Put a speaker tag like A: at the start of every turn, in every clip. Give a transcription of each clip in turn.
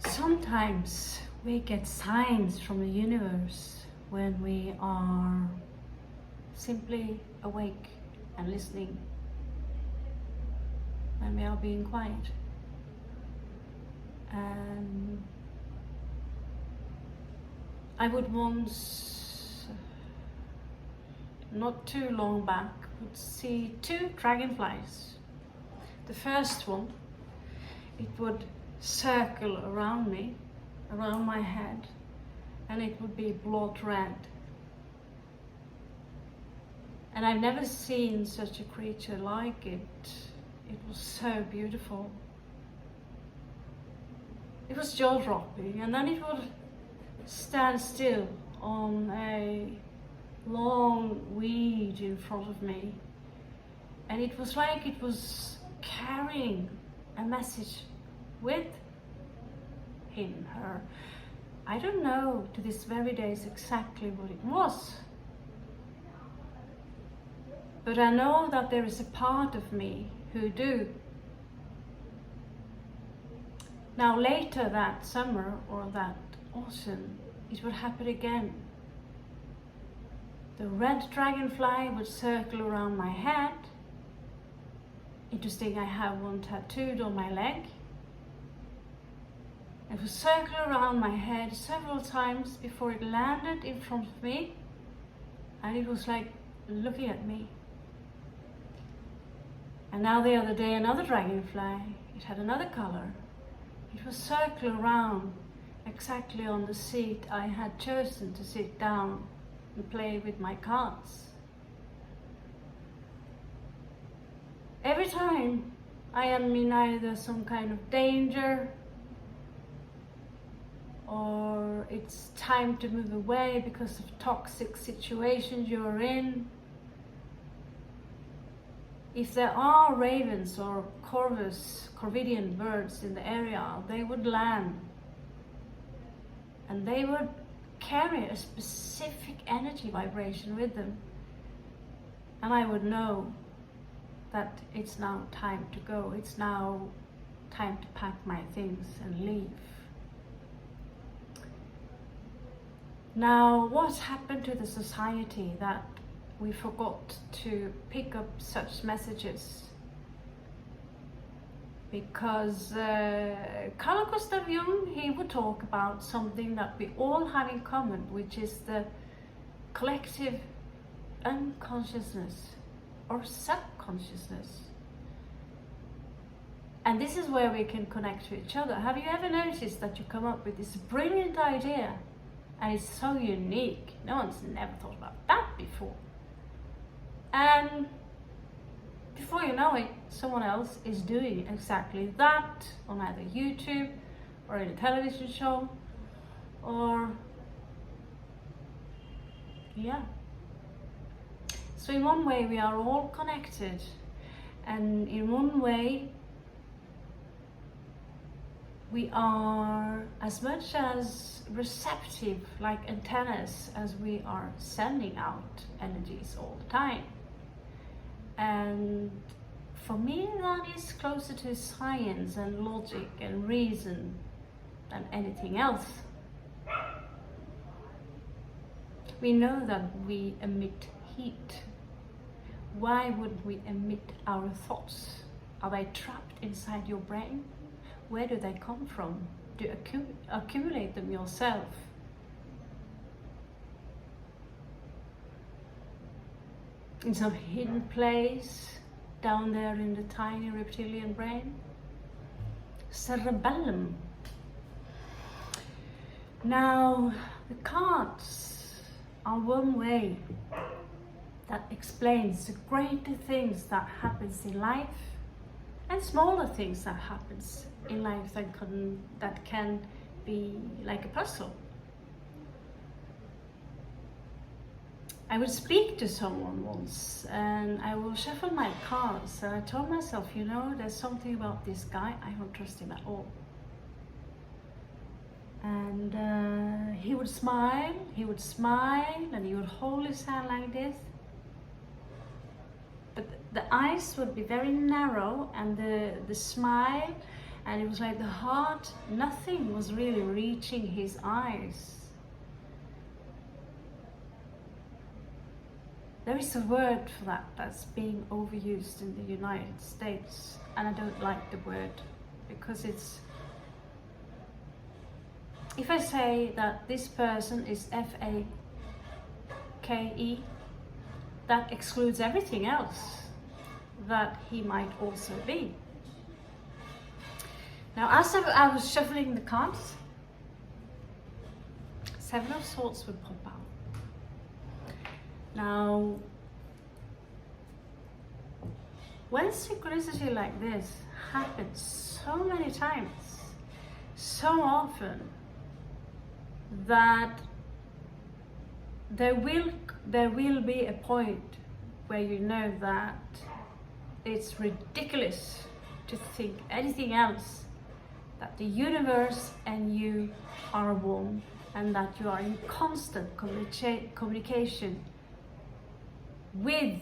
A: Sometimes we get signs from the universe when we are simply awake and listening, when we are being quiet. And I would once, not too long back, would see two dragonflies. The first one, it would circle around me, around my head, and it would be blood red. And I've never seen such a creature like it. It was so beautiful. It was jaw-dropping, and then it would stand still on a long weed in front of me. And it was like it was carrying a message with him, her. I don't know to this very day exactly what it was. But I know that there is a part of me who do. Now later that summer or that autumn, it would happen again. The red dragonfly would circle around my head. Interesting, I have one tattooed on my leg. It would circle around my head several times before it landed in front of me, and it was like looking at me. And now the other day, another dragonfly, it had another color. It would circle around exactly on the seat I had chosen to sit down and play with my cards. Every time I am in either some kind of danger, or it's time to move away because of toxic situations you're in. If there are ravens or corvidian birds in the area, they would land and they would carry a specific energy vibration with them. And I would know that it's now time to go. It's now time to pack my things and leave. Now, what's happened to the society that we forgot to pick up such messages? Because Carl Gustav Jung, he would talk about something that we all have in common, which is the collective unconsciousness or subconsciousness. And this is where we can connect to each other. Have you ever noticed that you come up with this brilliant idea and it's so unique? No one's never thought about that before. And before you know it, someone else is doing exactly that on either YouTube or in a television show, or yeah. So in one way we are all connected, and in one way we are as much as receptive, like antennas, as we are sending out energies all the time. And for me, that is closer to science and logic and reason than anything else. We know that we emit heat. Why would we emit our thoughts? Are they trapped inside your brain? Where do they come from? Do you accumulate them yourself? In some hidden place down there in the tiny reptilian brain? Cerebellum. Now, the cards are one way that explains the greater things that happens in life and smaller things that happens in life that can be like a puzzle. I would speak to someone once and I will shuffle my cards, and I told myself, you know, there's something about this guy, I don't trust him at all. And he would smile, and he would hold his hand like this. But the eyes would be very narrow, and the smile And it was like the heart, nothing was really reaching his eyes. There is a word for that that's being overused in the United States, and I don't like the word because it's, if I say that this person is F-A-K-E, that excludes everything else that he might also be. Now, as I was shuffling the cards, Seven of Swords would pop out. Now, when synchronicity like this happens so many times, so often, that there will be a point where you know that it's ridiculous to think anything else, that the universe and you are one, and that you are in constant communication with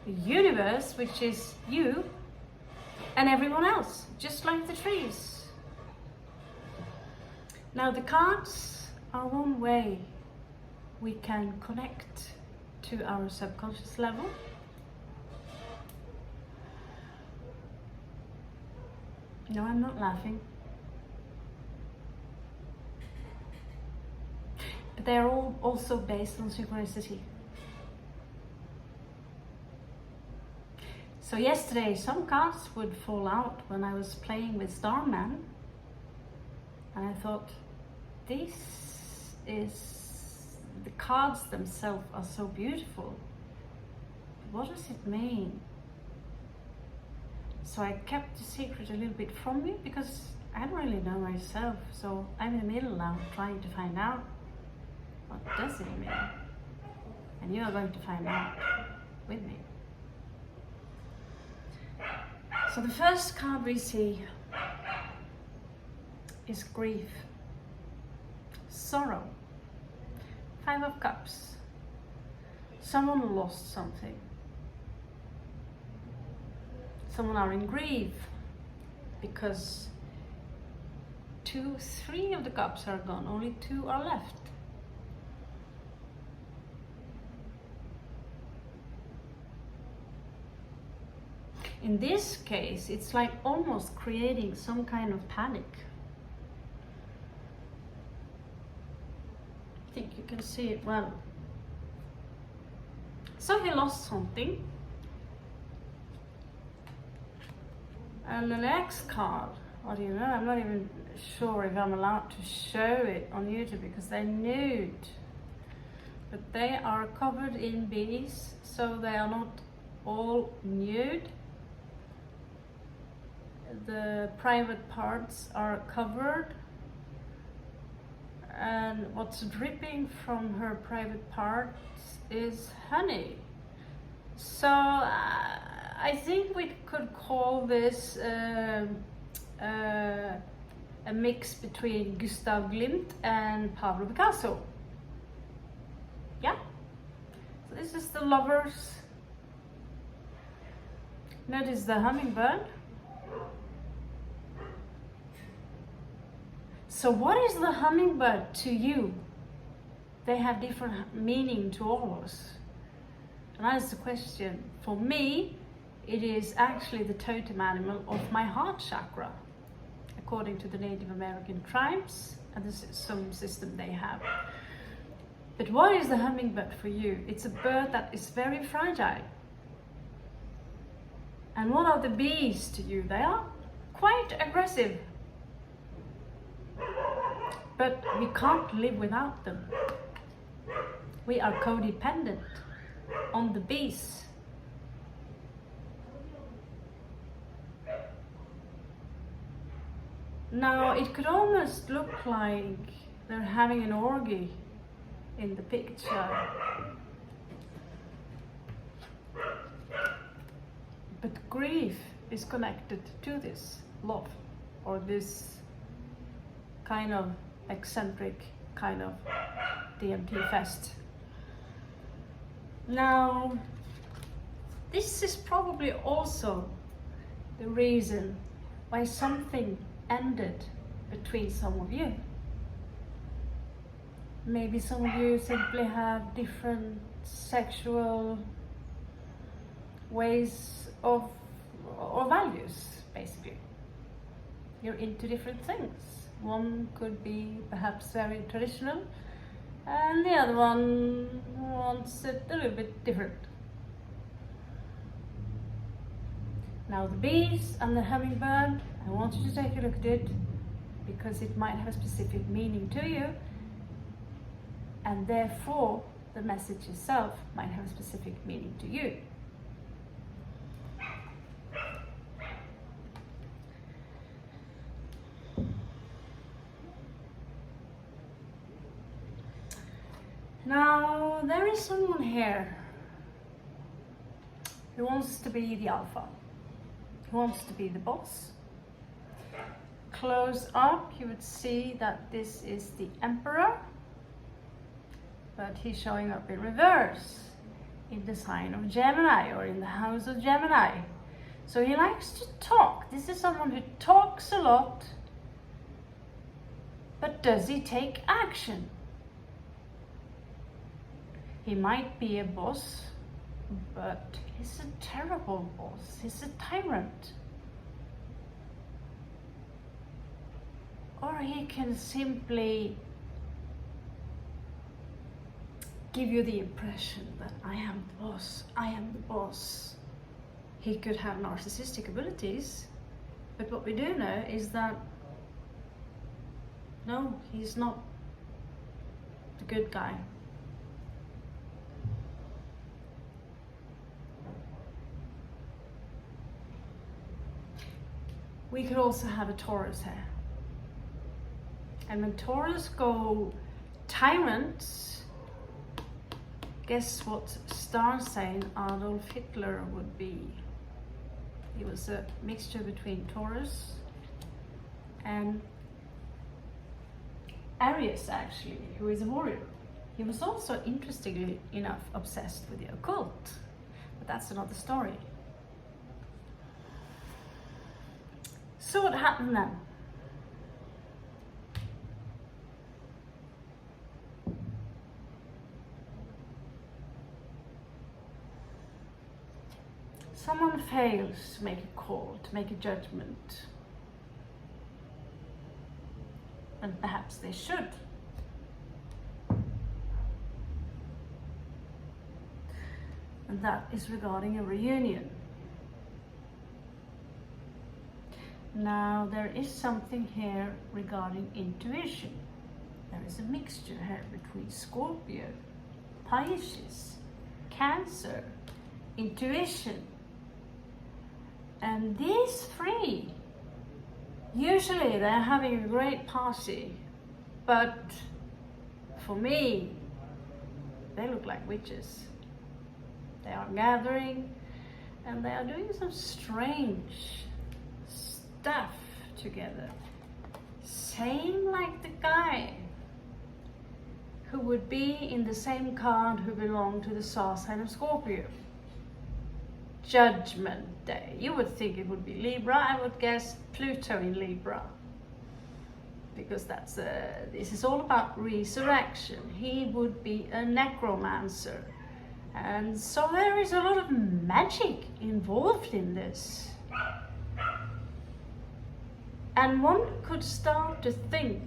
A: the universe, which is you and everyone else, just like the trees. Now, the cards are one way we can connect to our subconscious level. No, I'm not laughing. But they are all also based on synchronicity. So yesterday, some cards would fall out when I was playing with Starman. And I thought, the cards themselves are so beautiful. What does it mean? So I kept the secret a little bit from me because I don't really know myself. So I'm in the middle now trying to find out, what does it mean? And you are going to find out with me. So the first card we see is grief, sorrow, Five of Cups. Someone lost something. Someone are in grief because 3 of the cups are gone, only 2 are left. In this case, it's like almost creating some kind of panic. I think you can see it well. So he lost something. And the next card, what do you know? I'm not even sure if I'm allowed to show it on YouTube because they're nude. But they are covered in bees, so they are not all nude. The private parts are covered. And what's dripping from her private parts is honey. So I think we could call this a mix between Gustav Klimt and Pablo Picasso. Yeah. So this is the lovers. Notice the hummingbird. So what is the hummingbird to you? They have different meaning to all of us. And that's the question. For me, it is actually the totem animal of my heart chakra, according to the Native American tribes and some system they have. But what is the hummingbird for you? It's a bird that is very fragile. And what are the bees to you? They are quite aggressive. But we can't live without them. We are codependent on the bees. Now, it could almost look like they're having an orgy in the picture. But grief is connected to this love, or this kind of eccentric kind of DMT fest. Now, this is probably also the reason why something ended between some of you. Maybe some of you simply have different sexual ways of, or values, basically. You're into different things. One could be perhaps very traditional, and the other one wants it a little bit different. Now the bees and the hummingbird, I want you to take a look at it, because it might have a specific meaning to you, and therefore the message itself might have a specific meaning to you. Now there is someone here who wants to be the alpha, who wants to be the boss. Close up, you would see that this is the Emperor, but he's showing up in reverse, in the sign of Gemini, or in the house of Gemini. So he likes to talk. This is someone who talks a lot, but does he take action? He might be a boss, but he's a terrible boss. He's a tyrant. Or he can simply give you the impression that I am the boss, I am the boss. He could have narcissistic abilities, but what we do know is that no, he's not the good guy. We could also have a Taurus here. And when Taurus go tyrants, guess what star sign Adolf Hitler would be? He was a mixture between Taurus and Aries, actually, who is a warrior. He was also, interestingly enough, obsessed with the occult, but that's another story. So what happened then? Someone fails to make a call, to make a judgment. And perhaps they should. And that is regarding a reunion. Now there is something here regarding intuition. There is a mixture here between Scorpio, Pisces, Cancer, intuition. And these three, usually they're having a great party, but for me, they look like witches. They are gathering and they are doing some strange stuff together. Same like the guy who would be in the same card who belonged to the star sign of Scorpio. Judgment Day. You would think it would be Libra. I would guess Pluto in Libra, because that's this is all about resurrection. He would be a necromancer, and so there is a lot of magic involved in this. And one could start to think,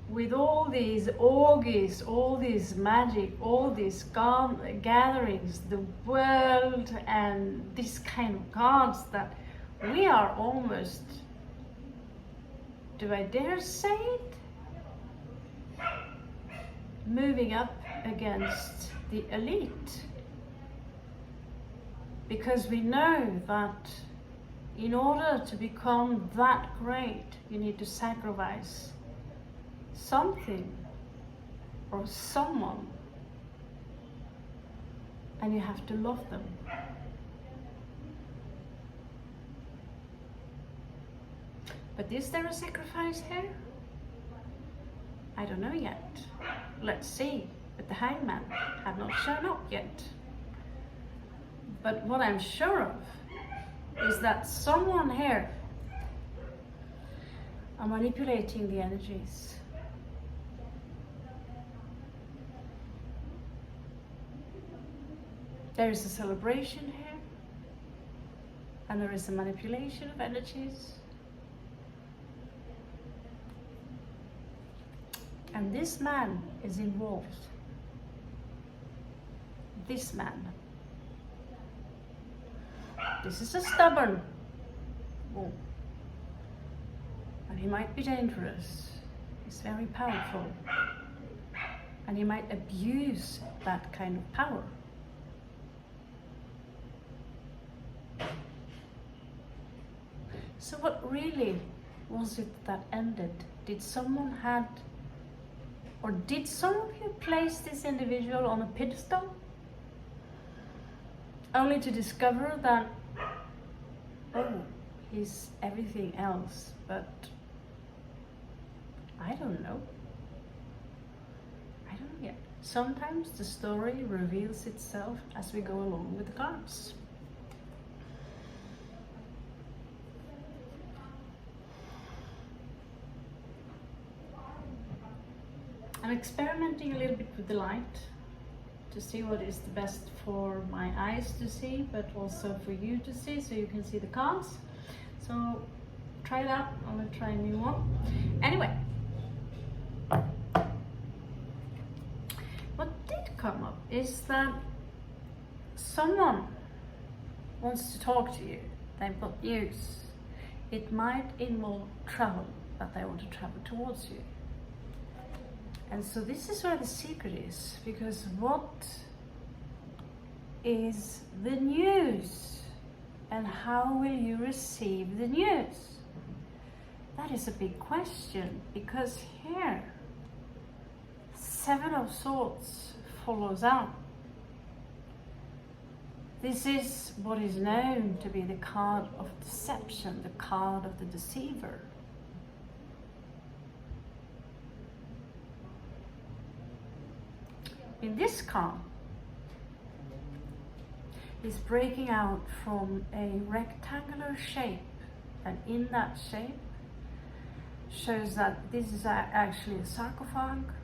A: with all these orgies, all this magic, all these gatherings, the world and this kind of cards, that we are almost, do I dare say it, moving up against the elite. Because we know that in order to become that great, you need to sacrifice something or someone, and you have to love them. But is there a sacrifice here? I don't know yet. Let's see. But the hangman have not shown up yet. But what I'm sure of is that someone here are manipulating the energies. There is a celebration here, and there is a manipulation of energies. And this man is involved. This man. This is a stubborn bull. And he might be dangerous. He's very powerful. And he might abuse that kind of power. So what really was it that ended? Did someone did some of you place this individual on a pedestal? Only to discover that, oh, he's everything else, but I don't know. I don't know yet. Sometimes the story reveals itself as we go along with the cards. I'm experimenting a little bit with the light to see what is the best for my eyes to see, but also for you to see, so you can see the cards. So try that. I'm going to try a new one. Anyway, what did come up is that someone wants to talk to you. They've got news. It might involve travel, that they want to travel towards you. And so this is where the secret is, because what is the news and how will you receive the news? That is a big question, because here, Seven of Swords follows out. This is what is known to be the card of deception, the card of the deceiver. In this card, is breaking out from a rectangular shape, and in that shape shows that this is actually a sarcophagus,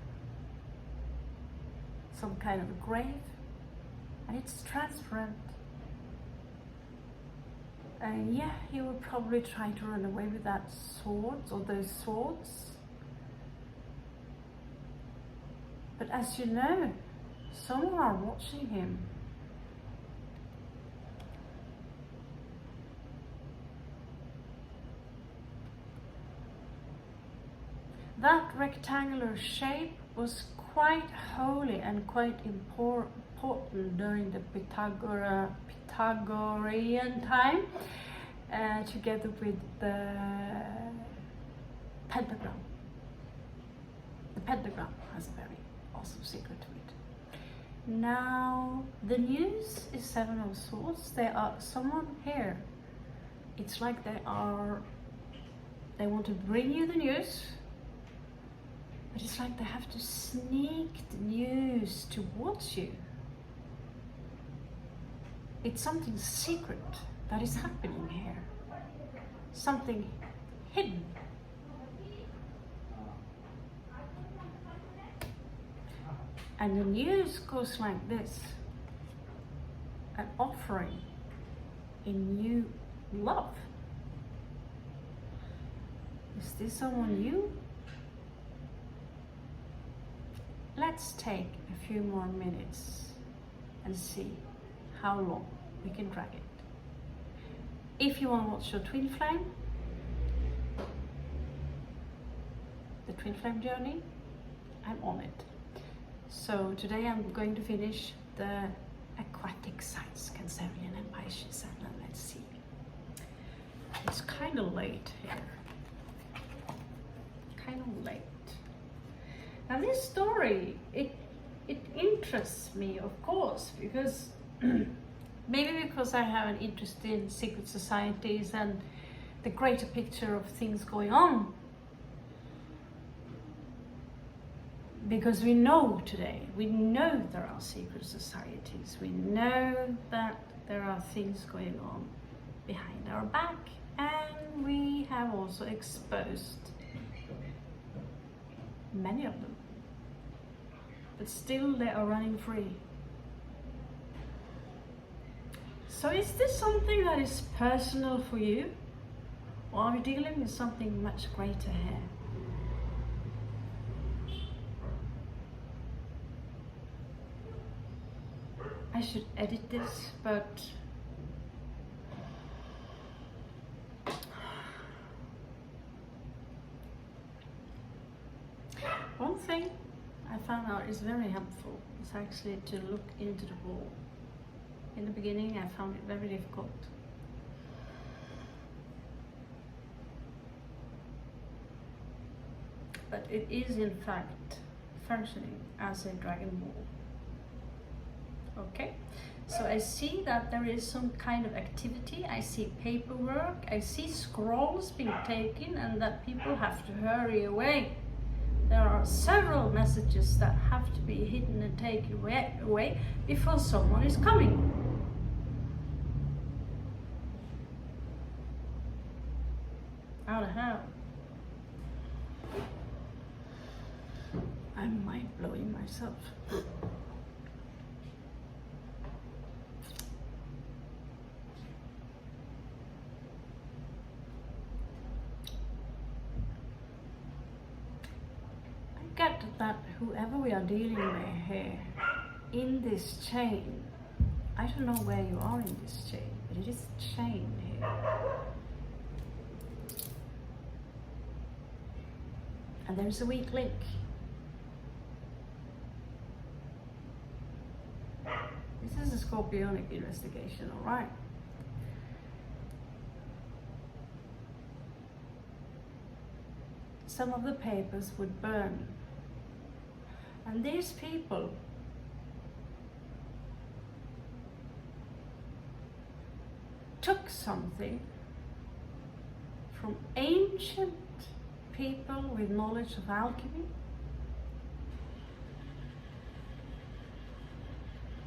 A: some kind of a grave, and it's transparent. And yeah, he will probably try to run away with that sword or those swords. But as you know, someone are watching him. That rectangular shape was quite holy and quite important during the Pythagorean time, together with the pentagram. The pentagram has a very awesome secret to it. Now, the news is Seven of Swords. There are someone here. It's like they want to bring you the news, but it's like they have to sneak the news towards you. It's something secret that is happening here. Something hidden. And the news goes like this: an offering in new love. Is this someone new? Let's take a few more minutes and see how long we can drag it. If you want to watch your twin flame, the twin flame journey, I'm on it. So today I'm going to finish the aquatic signs, Cancerian and Pisces, and let's see. It's kind of late here. Kind of late. Now this story, it interests me, of course, because maybe because I have an interest in secret societies and the greater picture of things going on. Because we know today, we know there are secret societies, we know that there are things going on behind our back, and we have also exposed many of them. But still they are running free. So is this something that is personal for you? Or are you dealing with something much greater here? I should edit this, but one thing I found out is very helpful is actually to look into the ball. In the beginning I found it very difficult. But it is in fact functioning as a Dragon Ball. Okay, so I see that there is some kind of activity, I see paperwork, I see scrolls being taken, and that people have to hurry away. There are several messages that have to be hidden and taken away before someone is coming. How the hell? I'm mind-blowing myself. Get that whoever we are dealing with here in this chain, I don't know where you are in this chain, but it is a chain here. And there's a weak link. This is a Scorpionic investigation, alright? Some of the papers would burn. And these people took something from ancient people with knowledge of alchemy,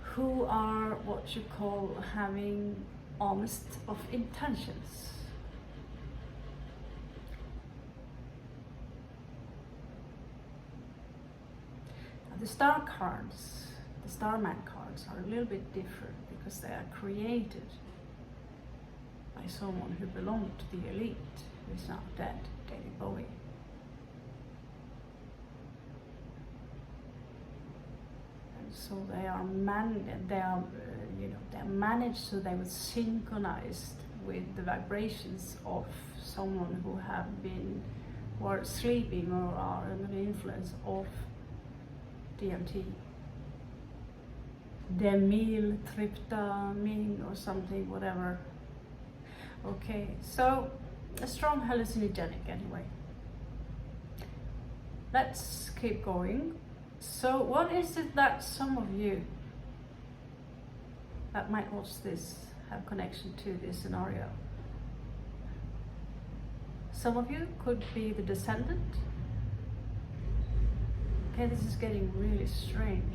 A: who are what you call having honest of intentions. The star cards, the Starman cards, are a little bit different because they are created by someone who belonged to the elite, who is now dead, David Bowie. And so they are managed so they were synchronized with the vibrations of someone who were sleeping or are under the influence of DMT, demyltryptamine or something, whatever. Okay, so a strong hallucinogenic anyway. Let's keep going. So what is it that some of you that might watch this have connection to this scenario? Some of you could be the descendant. Okay, this is getting really strange.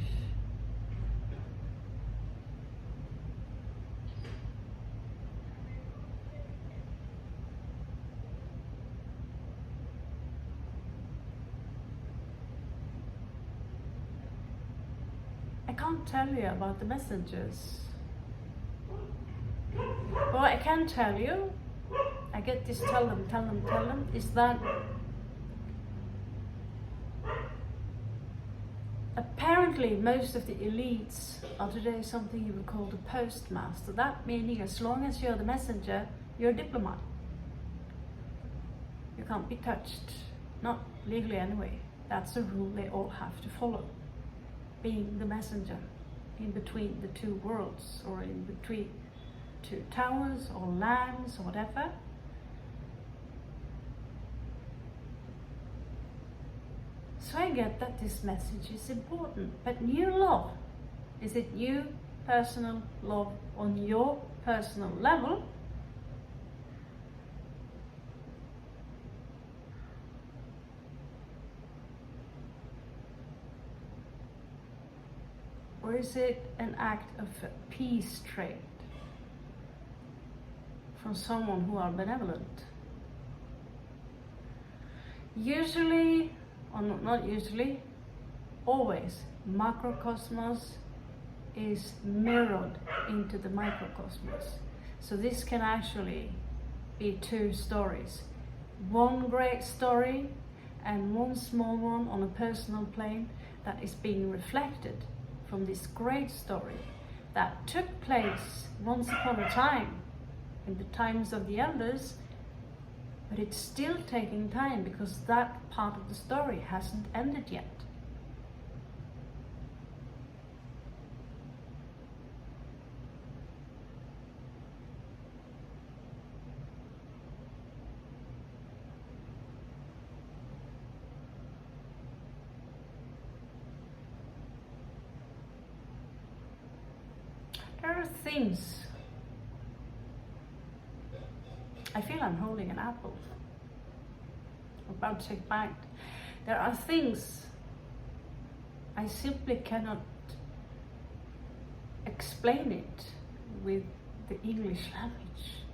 A: I can't tell you about the messengers. What I can tell you, I get this tell them, is that apparently most of the elites are today something you would call the postmaster. That meaning as long as you're the messenger, you're a diplomat. You can't be touched, not legally anyway. That's a rule they all have to follow. Being the messenger in between the two worlds, or in between two towers or lands or whatever. So I get that this message is important, but new love, is it new personal love on your personal level? Or is it an act of peace trade from someone who are benevolent? Usually or not usually, always, macrocosmos is mirrored into the microcosmos. So this can actually be two stories. One great story and one small one on a personal plane that is being reflected from this great story that took place once upon a time in the times of the elders, but it's still taking time because that part of the story hasn't ended yet. There are things. I feel I'm holding an apple. I'm about to take a bite. There are things I simply cannot explain it with the English language.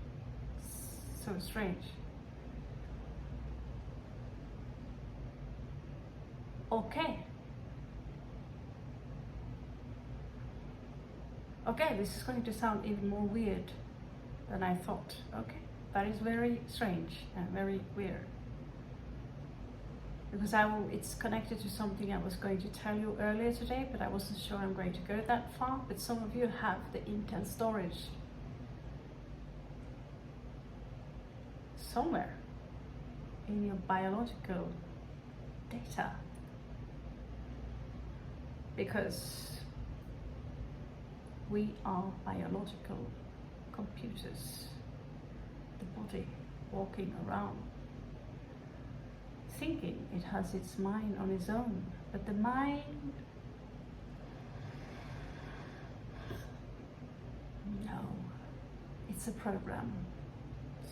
A: It's so strange. Okay. Okay, this is going to sound even more weird than I thought. Okay, that is very strange and very weird. Because it's connected to something I was going to tell you earlier today, but I wasn't sure I'm going to go that far. But some of you have the intense storage somewhere in your biological data. Because we are biological computers, the body walking around, thinking it has its mind on its own, but the mind, no, it's a program.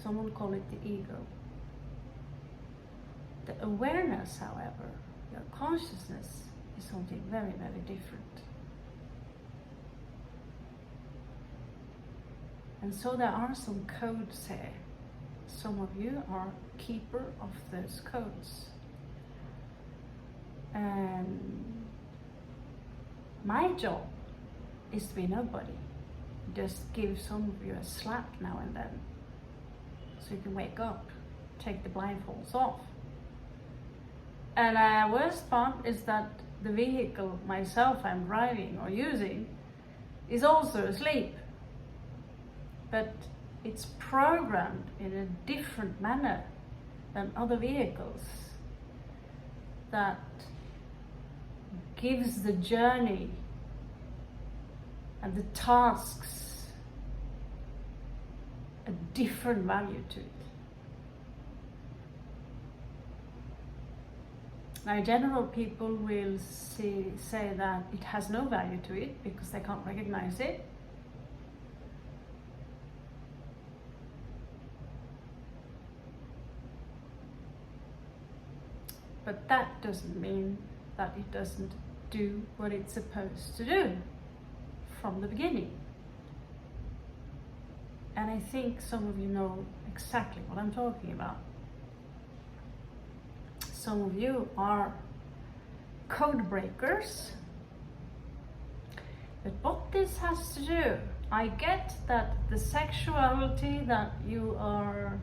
A: Someone call it the ego. The awareness, however, your consciousness, is something very, very different. And so there are some codes here. Some of you are keeper of those codes. And my job is to be nobody. Just give some of you a slap now and then. So you can wake up, take the blindfolds off. And the worst part is that the vehicle myself I'm driving or using is also asleep. But it's programmed in a different manner than other vehicles that gives the journey and the tasks a different value to it. Now, general people will say that it has no value to it because they can't recognize it. But that doesn't mean that it doesn't do what it's supposed to do from the beginning. And I think some of you know exactly what I'm talking about. Some of you are code breakers. But what this has to do, I get that the sexuality that you are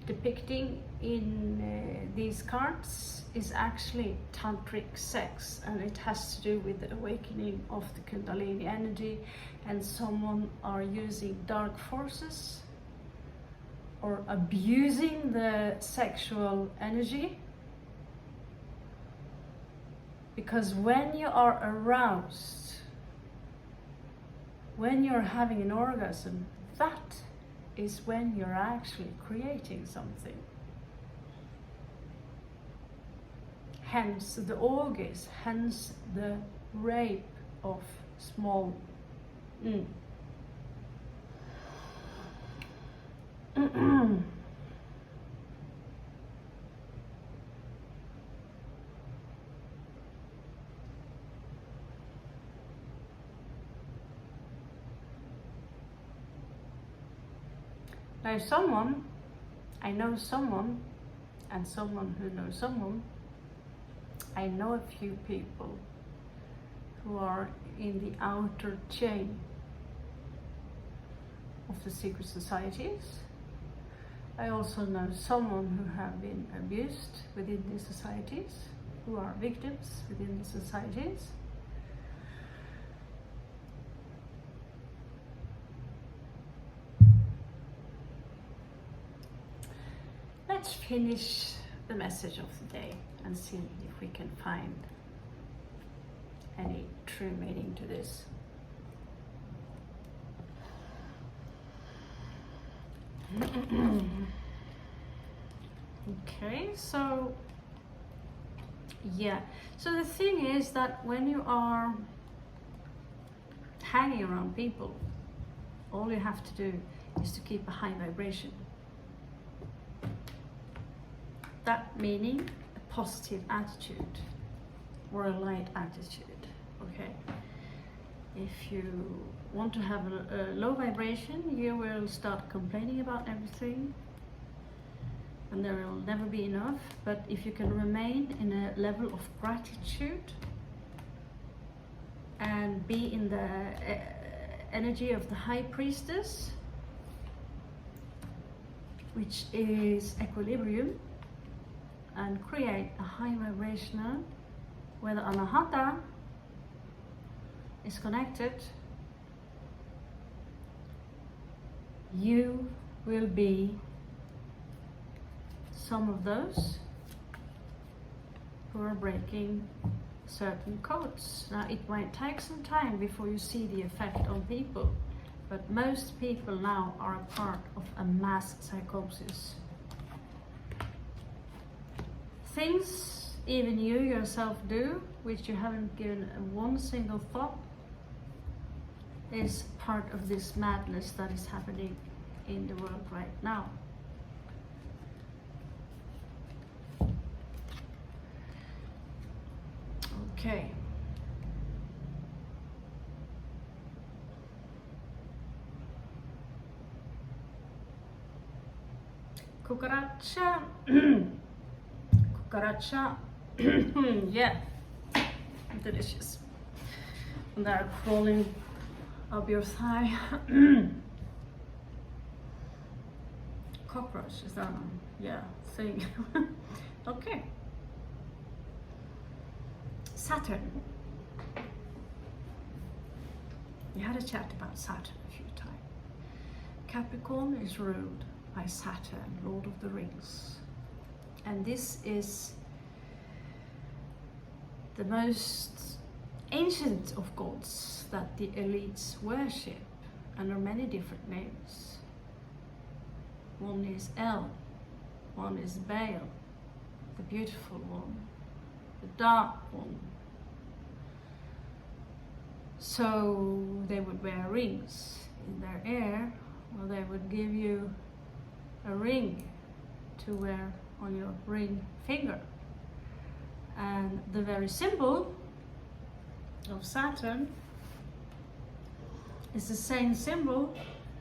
A: depicting in these cards is actually tantric sex, and it has to do with the awakening of the kundalini energy, and someone are using dark forces or abusing the sexual energy. Because when you are aroused, when you're having an orgasm, that is when you're actually creating something. Hence the orgasm, hence the rape of small. Now someone, I know someone, and someone who knows someone, I know a few people who are in the outer chain of the secret societies. I also know someone who have been abused within these societies, who are victims within the societies. Let's finish the message of the day and see if we can find any true meaning to this. Okay, so yeah, so the thing is that when you are hanging around people, all you have to do is to keep a high vibration. That meaning a positive attitude or a light attitude, okay? If you want to have a low vibration, you will start complaining about everything and there will never be enough. But if you can remain in a level of gratitude and be in the energy of the high priestess, which is equilibrium, and create a high vibrational where the anahata is connected, you will be some of those who are breaking certain codes. Now it might take some time before you see the effect on people, but most people now are a part of a mass psychosis. Things even you yourself do, which you haven't given one single thought, is part of this madness that is happening in the world right now. Okay. Cucaracha. Cucaracha. Yeah. Delicious. And they're crawling up your thigh. Cockroach, is that one? Yeah, thing. Okay. Saturn. We had a chat about Saturn a few times. Capricorn is ruled by Saturn, Lord of the Rings. And this is the most ancient of gods that the elites worship, and there are many different names. One is El, one is Baal, the beautiful one, the dark one. So they would wear rings in their ear, or they would give you a ring to wear on your ring finger. And the very symbol of Saturn is the same symbol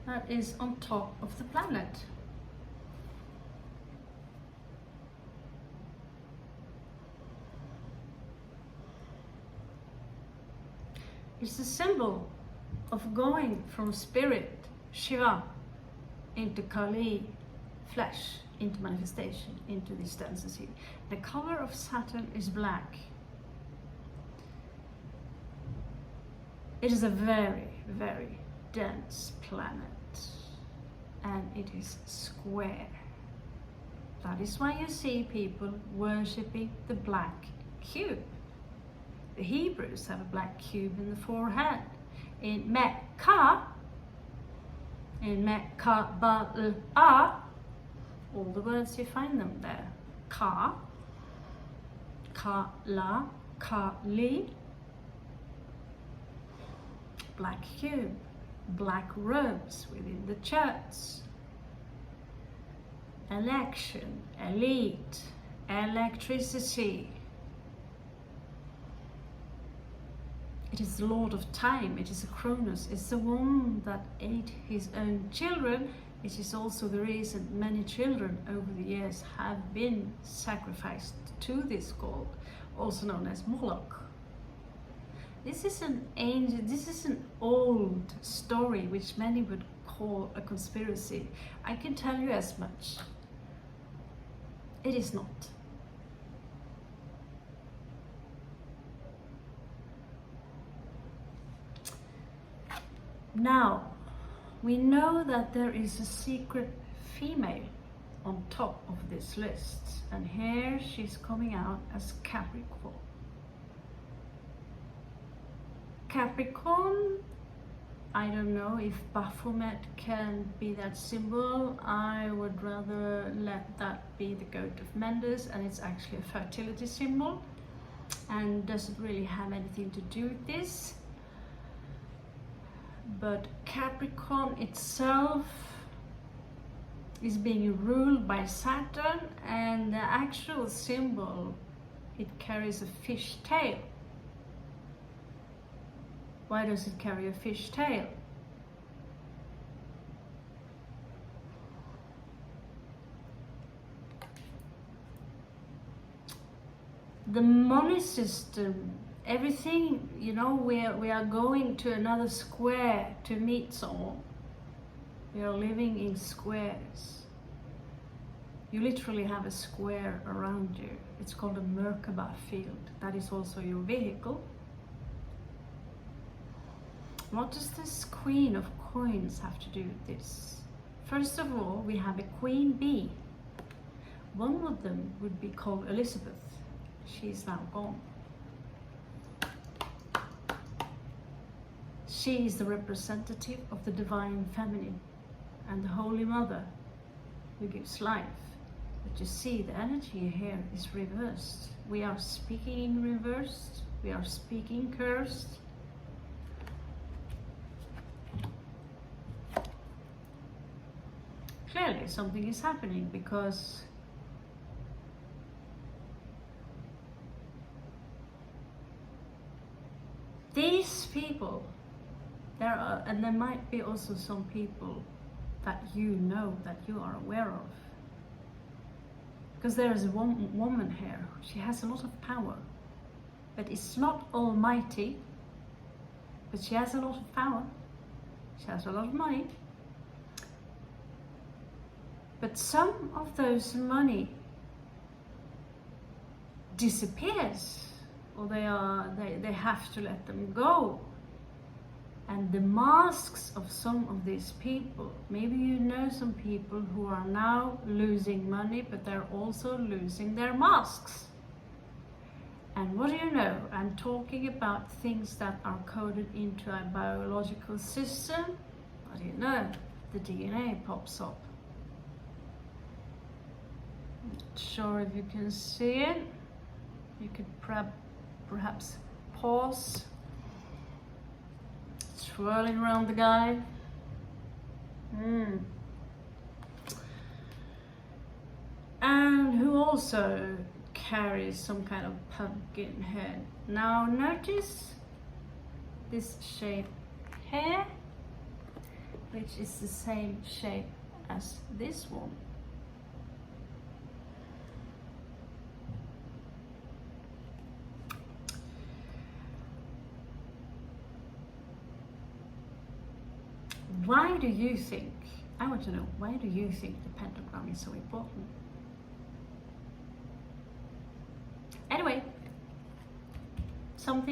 A: that is on top of the planet. It's the symbol of going from spirit, Shiva, into Kali, flesh, into manifestation, into this density. The color of Saturn is black. It is a very, very dense planet, and it is square. That is why you see people worshipping the black cube. The Hebrews have a black cube in the forehead. In Mecca, Ba'al, all the words you find them there. Ka, Kala, Kali, black cube, black robes within the church, election, elite, electricity. It is the Lord of Time, it is a Cronus, it's the one that ate his own children It is also the reason many children over the years have been sacrificed to this god, also known as Moloch. This is an old story which many would call a conspiracy. I can tell you as much. It is not. Now, we know that there is a secret female on top of this list, and here she's coming out as Capricorn. Capricorn, I don't know if Baphomet can be that symbol. I would rather let that be the goat of Mendes, and it's actually a fertility symbol and doesn't really have anything to do with this. But Capricorn itself is being ruled by Saturn, and the actual symbol, it carries a fish tail. Why does it carry a fish tail? The money system, everything, you know, we are going to another square to meet someone. We are living in squares. You literally have a square around you. It's called a Merkaba field. That is also your vehicle. What does this Queen of Coins have to do with this? First of all, we have a Queen Bee. One of them would be called Elizabeth. She's now gone. She is the representative of the Divine Feminine and the Holy Mother who gives life. But you see, the energy here is reversed. We are speaking in reversed. We are speaking cursed. Clearly something is happening, because these people, and there might be also some people that you know, that you are aware of, because there is a woman here. She has a lot of power, but it's not almighty, but she has a lot of power. She has a lot of money. But some of those money disappears, or they have to let them go. And the masks of some of these people, maybe you know some people who are now losing money, but they're also losing their masks. And what do you know? I'm talking about things that are coded into a biological system. What do you know? The DNA pops up. Not sure if you can see it. You could perhaps pause. Swirling around the guy. And who also carries some kind of pumpkin head. Now notice this shape here, which is the same shape as this one. Why do you think, I want to know, why do you think the pentagram is so important? Anyway, someone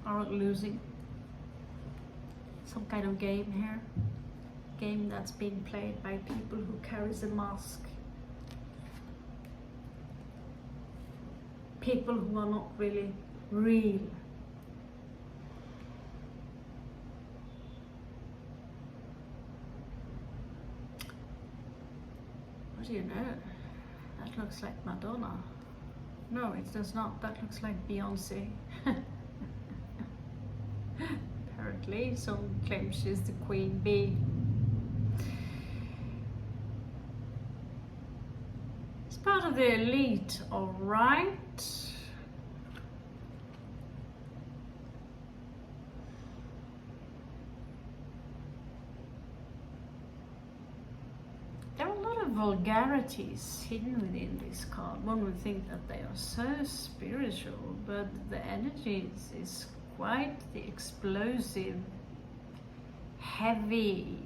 A: are losing some kind of game here. Game that's being played by people who carries a mask. People who are not really real. What do you know? That looks like Madonna. No, it does not. That looks like Beyonce. Apparently, some claim she's the Queen Bee. It's part of the elite, alright. vulgarities hidden within this card. One would think that they are so spiritual, but the energy is quite the explosive, heavy.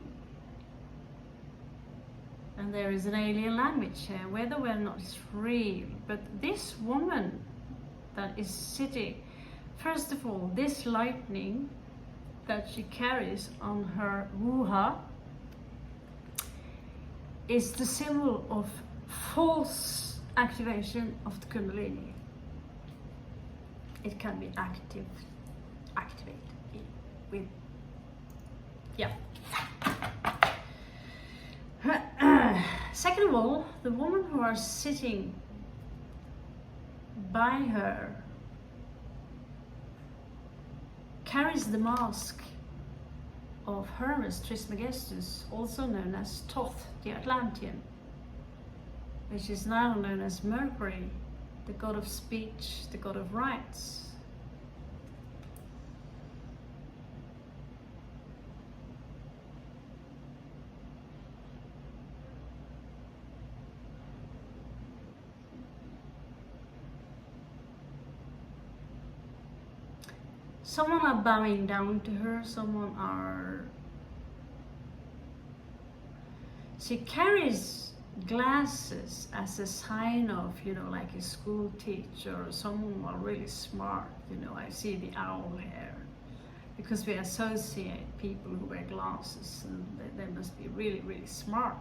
A: And there is an alien language here, whether or not it's real. But this woman that is sitting, first of all, this lightning that she carries on her wuha is the symbol of false activation of the kundalini. It can be activated with, yeah. Second of all, the woman who are sitting by her carries the mask of Hermes Trismegistus, also known as Thoth, the Atlantean, which is now known as Mercury, the god of speech, the god of rights. Someone are bowing down to her, someone are... She carries glasses as a sign of, you know, like a school teacher or someone who are really smart. You know, I see the owl hair. Because we associate people who wear glasses and they must be really, really smart.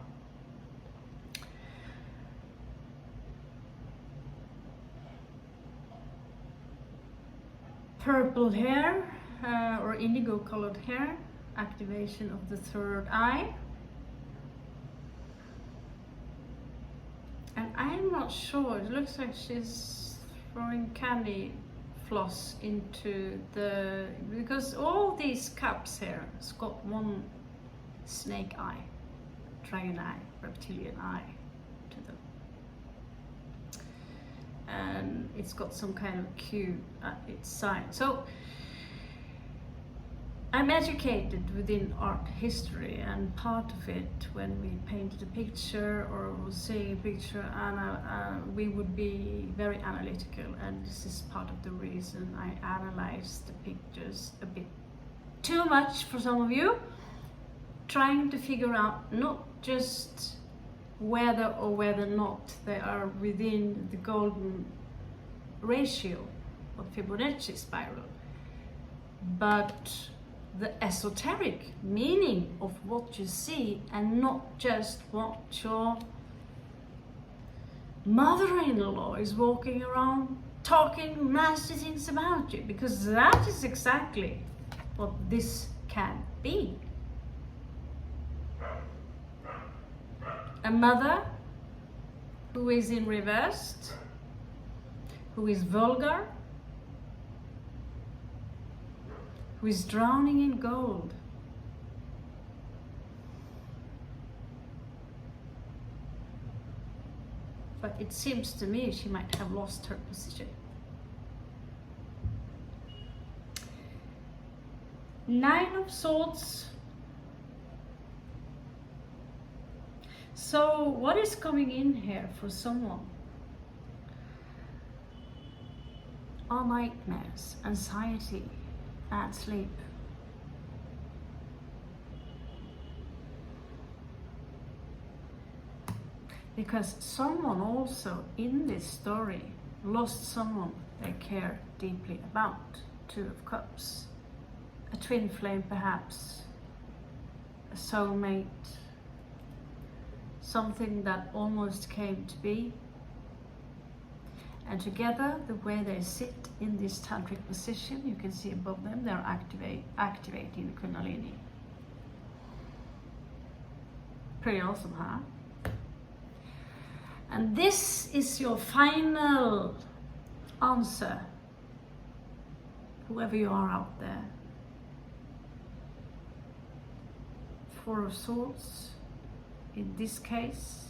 A: Purple hair or indigo colored hair, activation of the third eye. And I'm not sure, it looks like she's throwing candy floss into the, because all these cups here has got one snake eye, dragon eye, reptilian eye to them. And it's got some kind of cube at its side. So I'm educated within art history, and part of it, when we painted a picture or was seeing a picture, we would be very analytical, and this is part of the reason I analyze the pictures a bit too much for some of you, trying to figure out not just whether or whether not they are within the golden ratio of Fibonacci spiral, but the esoteric meaning of what you see, and not just what your mother-in-law is walking around talking nasty things about you, because that is exactly what this can be. A mother who is in reverse, who is vulgar, who is drowning in gold. But it seems to me she might have lost her position. Nine of Swords. So what is coming in here for someone are nightmares, anxiety, bad sleep. Because someone also in this story lost someone they care deeply about. Two of Cups. A twin flame perhaps. A soulmate. Something that almost came to be. And together, the way they sit in this tantric position, you can see above them, they're activating the kundalini. Pretty awesome, huh? And this is your final answer, whoever you are out there. Four of Swords, in this case,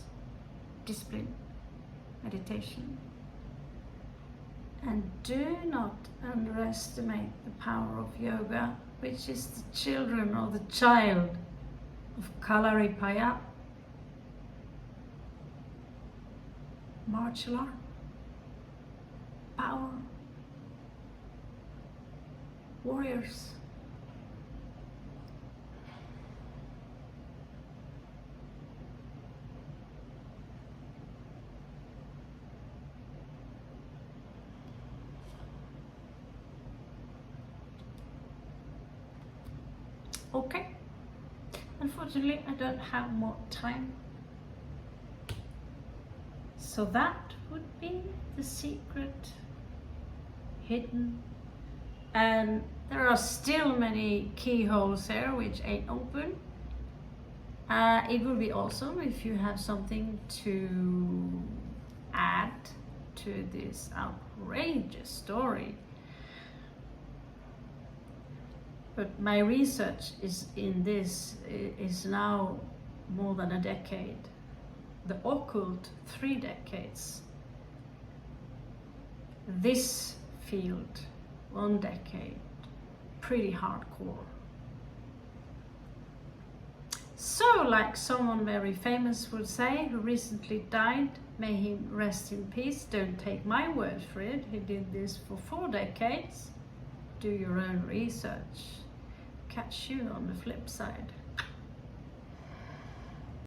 A: discipline, meditation. And do not underestimate the power of yoga, which is the children or the child of Kalaripaya. martial art, power, warriors. Okay, unfortunately I don't have more time. So that would be the secret hidden. And there are still many keyholes here which ain't open. It would be awesome if you have something to add to this outrageous story. But my research is now more than a decade. The occult 3 decades. This field 1 decade. Pretty hardcore. So, like someone very famous would say, who recently died, may he rest in peace, don't take my word for it, he did this for 4 decades. Do your own research. Catch you on the flip side.